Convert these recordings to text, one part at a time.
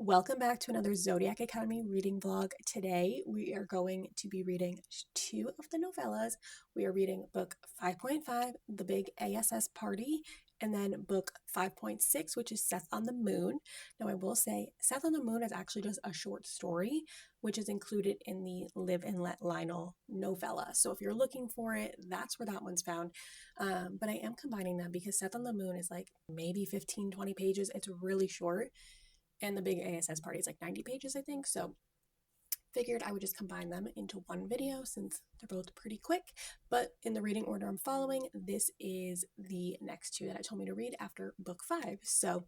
Welcome back to another Zodiac Academy reading vlog. Today we are going to be reading two of the novellas. We are reading book 5.5, The Big A.S.S. Party, and then book 5.6, which is Seth on the Moon. Now I will say Seth on the Moon is actually just a short story, which is included in the Live and Let Lionel novella. So if you're looking for it, that's where that one's found. But I am combining them because Seth on the Moon is like maybe 15-20 pages. It's really short. And the Big A.S.S. Party is like 90 pages, I think. So figured I would just combine them into one video since they're both pretty quick. But in the reading order I'm following, this is the next two that I told me to read after book 5. So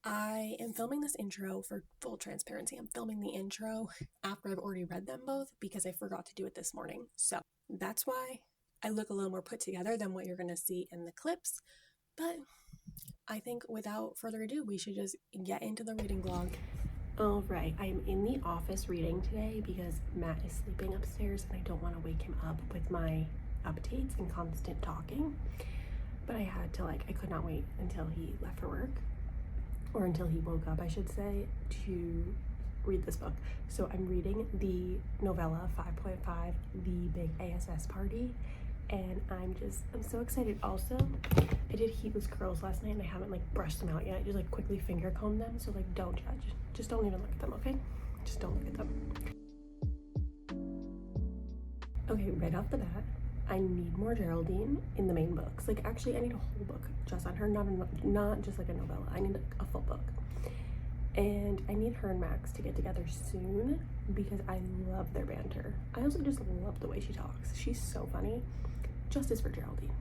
I am filming this intro for full transparency. I'm filming the intro after I've already read them both because I forgot to do it this morning. So that's why I look a little more put together than what you're going to see in the clips. But I think without further ado, we should just get into the reading vlog. Alright, I am in the office reading today because Matt is sleeping upstairs and I don't want to wake him up with my updates and constant talking. But I had to, I could not wait until he left for work, or until he woke up, I should say, to read this book. So I'm reading the novella 5.5, The Big A.S.S. Party. And I'm so excited. Also, I did heatless curls last night and I haven't brushed them out yet. I just quickly finger combed them. So don't judge. Just don't even look at them, okay? Just don't look at them. Okay, right off the bat, I need more Geraldine in the main books. Actually, I need a whole book just on her, not just a novella. I need a full book. And I need her and Max to get together soon because I love their banter. I also just love the way she talks. She's so funny. Justice for Geraldine.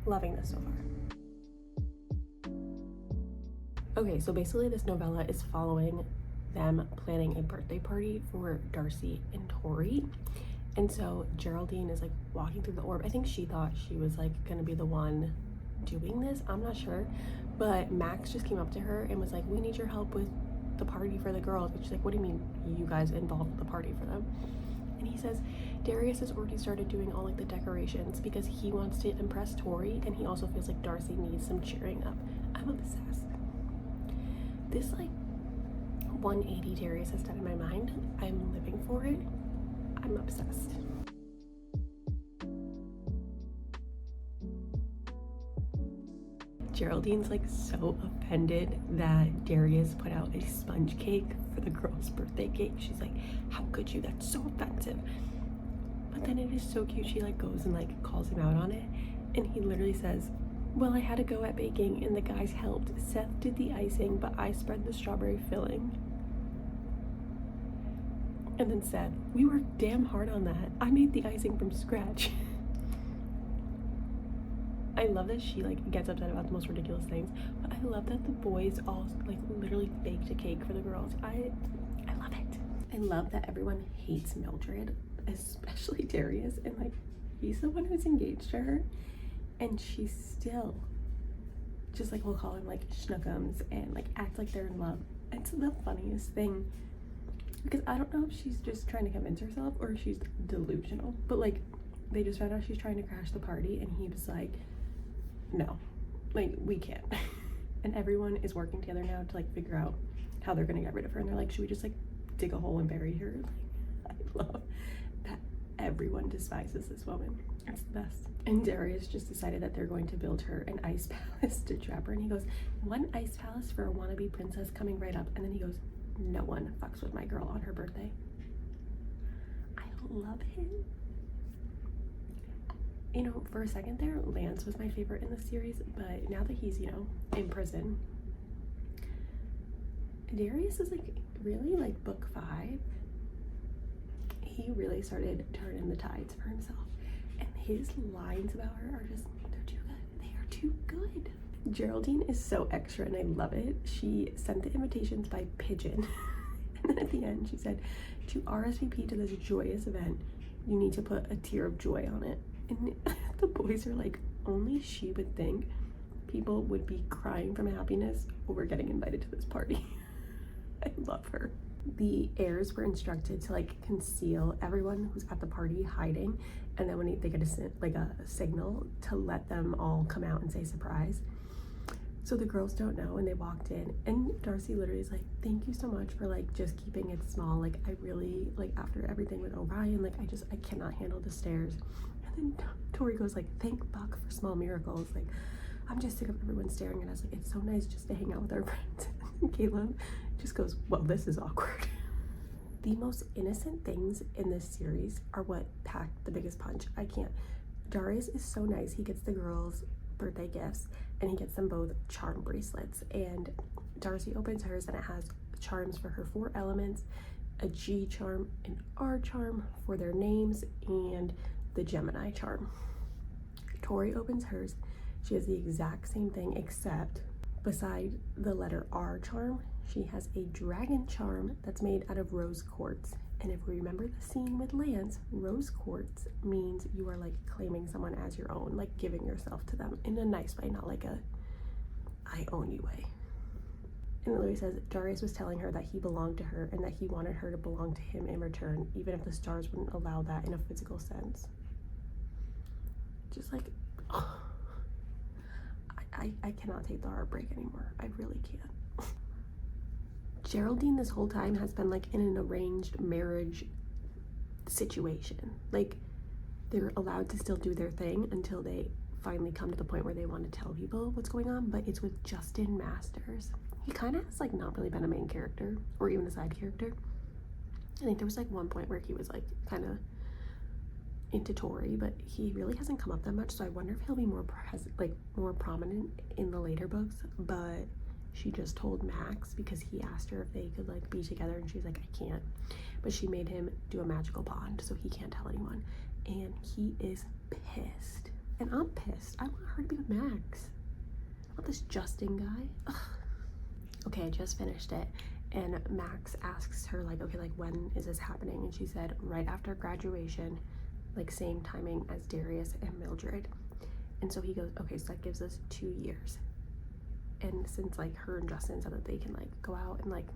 Loving this so far. Okay, so basically this novella is following them planning a birthday party for Darcy and Tori. And so Geraldine is walking through the orb. I think she thought she was gonna be the one doing this. I'm not sure. But Max just came up to her and was like, we need your help with the party for the girls. And she's like, what do you mean you guys involved with the party for them? And he says Darius has already started doing all the decorations because he wants to impress Tori, and he also feels like Darcy needs some cheering up. I'm obsessed. This 180 Darius has done in my mind. I'm living for it. I'm obsessed. Geraldine's so offended that Darius put out a sponge cake for the girl's birthday cake. She's like, how could you? That's so offensive. But then it is so cute. She goes and calls him out on it. And he literally says, well, I had to go at baking and the guys helped. Seth did the icing, but I spread the strawberry filling. And then said, we worked damn hard on that. I made the icing from scratch. I love that she gets upset about the most ridiculous things, but I love that the boys all literally baked a cake for the girls. I love it. I love that everyone hates Mildred, especially Darius, and he's the one who's engaged to her, and she's still just will call him schnookums and act like they're in love. It's the funniest thing because I don't know if she's just trying to convince herself or if she's delusional, but they just found out she's trying to crash the party and he was like, no, we can't. And everyone is working together now to figure out how they're gonna get rid of her, and they're like, should we just dig a hole and bury her? I love that everyone despises this woman. It's the best. And Darius just decided that they're going to build her an ice palace to trap her, and he goes, one ice palace for a wannabe princess coming right up. And then he goes, no one fucks with my girl on her birthday. I love him. You know, for a second there, Lance was my favorite in the series, but now that he's, in prison, Darius is really book 5. He really started turning the tides for himself, and his lines about her are just, they're too good. They are too good. Geraldine is so extra and I love it. She sent the invitations by pigeon, and then at the end she said, to RSVP to this joyous event, you need to put a tear of joy on it. And the boys are like, only she would think people would be crying from happiness over getting invited to this party. I love her. The heirs were instructed to conceal everyone who's at the party hiding, and then when they get a signal to let them all come out and say surprise. So the girls don't know, and they walked in, and Darcy literally is like, thank you so much for like just keeping it small. Like I really, like after everything with Orion, like I cannot handle the stairs. And then Tori goes like, thank Buck for small miracles. Like I'm just sick of everyone staring at us. Like it's so nice just to hang out with our friends. And Caleb just goes, well, this is awkward. The most innocent things in this series are what packed the biggest punch. I can't. Darius is so nice. He gets the girls birthday gifts and he gets them both charm bracelets, and Darcy opens hers and it has charms for her 4 elements, a G charm, an R charm for their names, and the Gemini charm. Tori opens hers. She has the exact same thing, except beside the letter R charm, she has a dragon charm that's made out of rose quartz. And if we remember the scene with Lance, rose quartz means you are like claiming someone as your own, like giving yourself to them in a nice way, not like a I own you way. And it literally says Darius was telling her that he belonged to her and that he wanted her to belong to him in return, even if the stars wouldn't allow that in a physical sense. Just like, oh, I cannot take the heartbreak anymore. I really can't. Geraldine this whole time has been like in an arranged marriage situation. Like they're allowed to still do their thing until they finally come to the point where they want to tell people what's going on, but it's with Justin Masters. He kind of has like not really been a main character or even a side character. I think there was like one point where he was like kind of into Tori, but he really hasn't come up that much, so I wonder if he'll be more more prominent in the later books. But she just told Max because he asked her if they could like be together, and she's like, I can't. But she made him do a magical bond so he can't tell anyone, and he is pissed. And I'm pissed. I want her to be with Max. I want this Justin guy. Ugh. Okay, I just finished it, and Max asks her like, okay, like when is this happening? And she said right after graduation, like same timing as Darius and Mildred. And so he goes, okay, so that gives us 2 years. And since like her and Justin said that they can like go out and like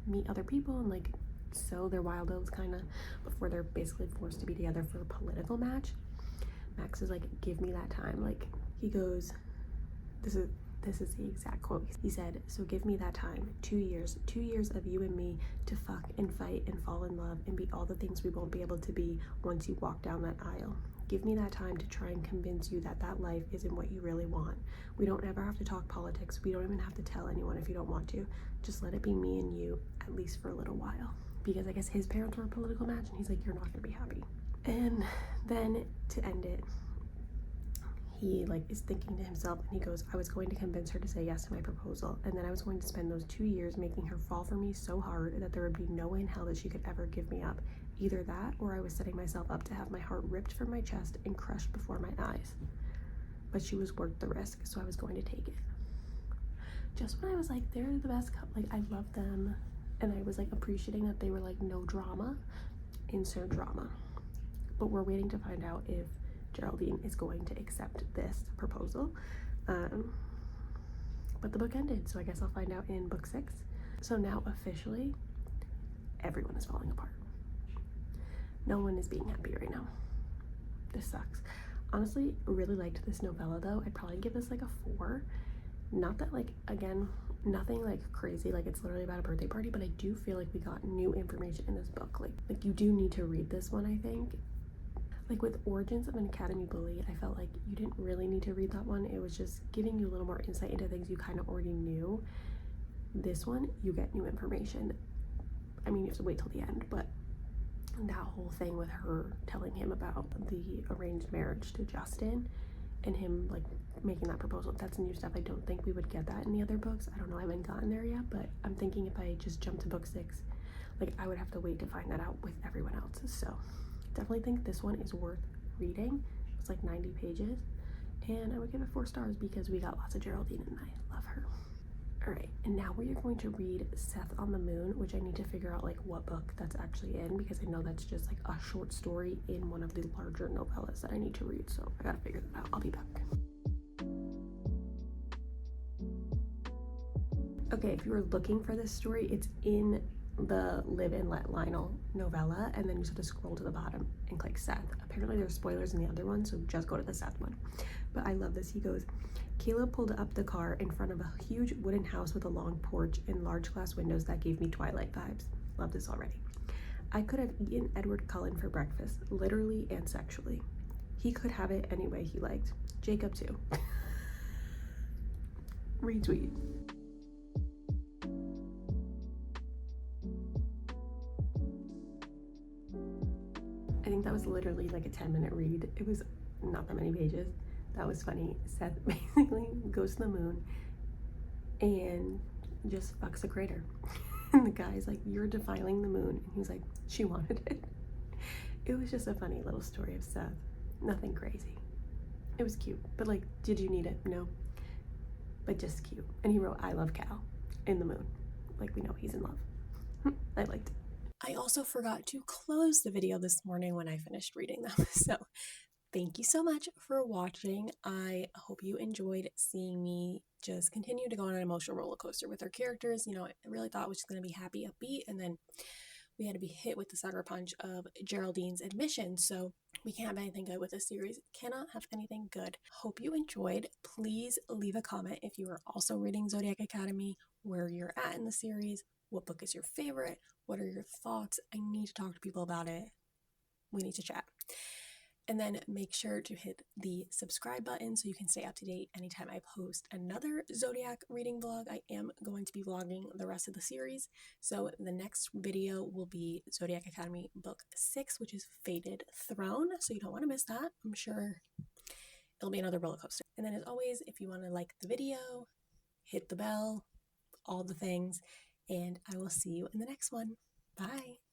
meet other people and like sow their wild oats kind of before they're basically forced to be together for a political match, Max is like, give me that time. Like he goes, this is the exact quote. He said, so give me that time, 2 years, 2 years of you and me to fuck and fight and fall in love and be all the things we won't be able to be once you walk down that aisle. Give me that time to try and convince you that that life isn't what you really want. We don't ever have to talk politics. We don't even have to tell anyone if you don't want to. Just let it be me and you, at least for a little while. Because I guess his parents were a political match, and he's like, you're not gonna be happy. And then to end it, he like is thinking to himself, and he goes, I was going to convince her to say yes to my proposal, and then I was going to spend those 2 years making her fall for me so hard that there would be no way in hell that she could ever give me up. Either that, or I was setting myself up to have my heart ripped from my chest and crushed before my eyes. But she was worth the risk, so I was going to take it. Just when I was like, they're the best couple, like I love them, and I was like appreciating that they were like no drama, insert drama. But we're waiting to find out if Geraldine is going to accept this proposal. But the book ended, so I guess I'll find out in book 6. So now officially, everyone is falling apart. No one is being happy right now. This sucks. Honestly, really liked this novella though. I'd probably give this like a 4. Not that like, again, nothing like crazy, like it's literally about a birthday party, but I do feel like we got new information in this book. Like you do need to read this one, I think. Like with Origins of an Academy Bully, I felt like you didn't really need to read that one. It was just giving you a little more insight into things you kind of already knew. This one, you get new information. I mean, you have to wait till the end, but that whole thing with her telling him about the arranged marriage to Justin and him like making that proposal, that's new stuff. I don't think we would get that in the other books. I don't know, I haven't gotten there yet, but I'm thinking if I just jump to book 6, like I would have to wait to find that out with everyone else. So definitely think this one is worth reading. It's like 90 pages, and I would give it 4 stars because we got lots of Geraldine and I love her. All right, and now we are going to read Seth on the Moon, which I need to figure out like what book that's actually in, because I know that's just like a short story in one of the larger novellas that I need to read, so I gotta figure that out. I'll be back. Okay, if you were looking for this story, it's in the Live and Let Lionel novella, and then you just have to scroll to the bottom and click Seth. Apparently there's spoilers in the other one, so just go to the Seth one. But I love this. He goes, Caleb pulled up the car in front of a huge wooden house with a long porch and large glass windows that gave me Twilight vibes. Love this already. I could have eaten Edward Cullen for breakfast, literally and sexually. He could have it any way he liked. Jacob too. Retweet. I think that was literally like a 10-minute read. It was not that many pages. That was funny. Seth basically goes to the moon and just fucks a crater. And the guy's like, you're defiling the moon. And he's like, she wanted it. It was just a funny little story of Seth. Nothing crazy. It was cute. But like, did you need it? No. But just cute. And he wrote, I love Cal in the moon. Like, we know he's in love. I liked it. I also forgot to close the video this morning when I finished reading them. So thank you so much for watching. I hope you enjoyed seeing me just continue to go on an emotional roller coaster with our characters. You know, I really thought it was just going to be happy, upbeat, and then we had to be hit with the sucker punch of Geraldine's admission. So we can't have anything good with this series. Cannot have anything good. Hope you enjoyed. Please leave a comment if you are also reading Zodiac Academy, where you're at in the series, what book is your favorite, what are your thoughts. I need to talk to people about it. We need to chat. And then make sure to hit the subscribe button so you can stay up to date anytime I post another Zodiac reading vlog. I am going to be vlogging the rest of the series. So the next video will be Zodiac Academy Book 6, which is Fated Throne. So you don't want to miss that. I'm sure it'll be another roller coaster. And then as always, if you want to like the video, hit the bell, all the things, and I will see you in the next one. Bye.